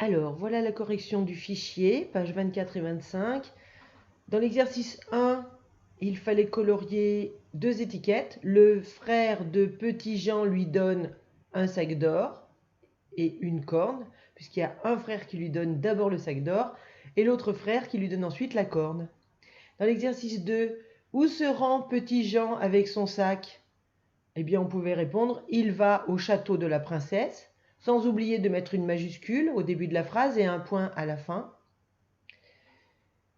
Alors, voilà la correction du fichier, pages 24 et 25. Dans l'exercice 1, il fallait colorier deux étiquettes. Le frère de Petit Jean lui donne un sac d'or et une corne, puisqu'il y a un frère qui lui donne d'abord le sac d'or et l'autre frère qui lui donne ensuite la corne. Dans l'exercice 2, où se rend Petit Jean avec son sac? Eh bien, on pouvait répondre, il va au château de la princesse, sans oublier de mettre une majuscule au début de la phrase et un point à la fin.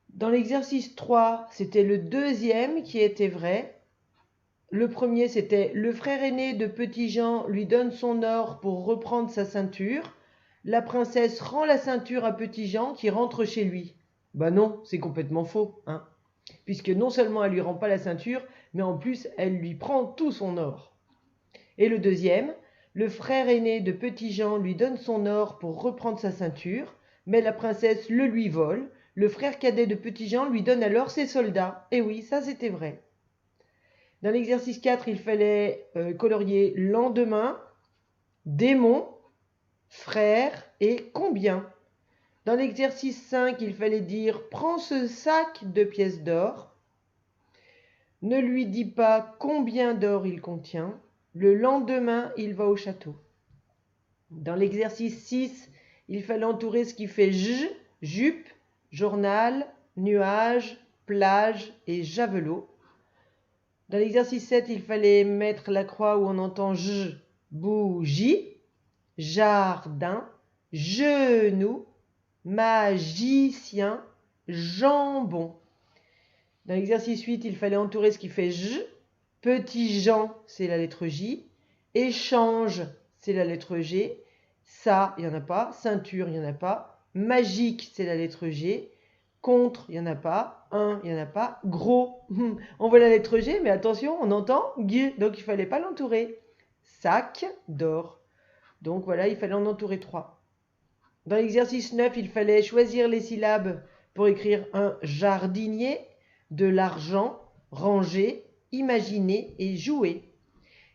Dans l'exercice 3, c'était le deuxième qui était vrai. Le premier, c'était le frère aîné de Petit Jean lui donne son or pour reprendre sa ceinture. La princesse rend la ceinture à Petit Jean qui rentre chez lui. Ben non, c'est complètement faux, hein, puisque non seulement elle lui rend pas la ceinture, mais en plus elle lui prend tout son or. Et le deuxième, le frère aîné de Petit Jean lui donne son or pour reprendre sa ceinture, mais la princesse le lui vole. Le frère cadet de Petit Jean lui donne alors ses soldats. Et oui, ça c'était vrai. Dans l'exercice 4, il fallait colorier lendemain, démon, frère et combien. Dans l'exercice 5, il fallait dire prends ce sac de pièces d'or. Ne lui dis pas combien d'or il contient. Le lendemain, il va au château. Dans l'exercice 6, il fallait entourer ce qui fait jupe, journal, nuage, plage et javelot. Dans l'exercice 7, il fallait mettre la croix où on entend bougie, jardin, genou, magicien, jambon. Dans l'exercice 8, il fallait entourer ce qui fait petit Jean, c'est la lettre J, échange, c'est la lettre G, ça, il n'y en a pas, ceinture, il n'y en a pas, magique, c'est la lettre G, contre, il n'y en a pas, un, il n'y en a pas, gros, on voit la lettre G, mais attention, on entend G, donc il ne fallait pas l'entourer. Sac d'or. Donc voilà, il fallait en entourer 3. Dans l'exercice 9, il fallait choisir les syllabes pour écrire un jardinier, de l'argent, ranger, imaginer et jouer.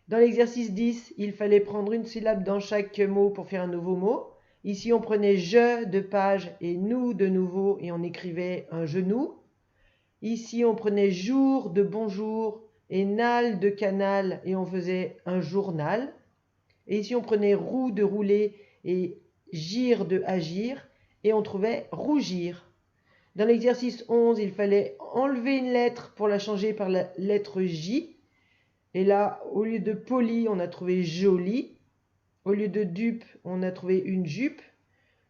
Dans l'exercice 10, il fallait prendre une syllabe dans chaque mot pour faire un nouveau mot. Ici, on prenait je de page et nous de nouveau et on écrivait un genou. Ici, on prenait jour de bonjour et nal de canal et on faisait un journal. Et ici, on prenait roue de rouler et gire de agir et on trouvait rougir. Dans l'exercice 11, il fallait enlever une lettre pour la changer par la lettre J. Et là, au lieu de poli, on a trouvé joli. Au lieu de dupe, on a trouvé une jupe.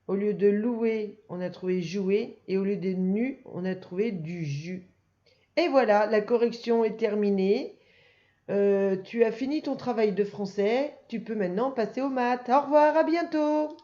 Au lieu de louer, on a trouvé jouer. Et au lieu de nu, on a trouvé du jus. Et voilà, la correction est terminée. Tu as fini ton travail de français. Tu peux maintenant passer aux maths. Au revoir, à bientôt.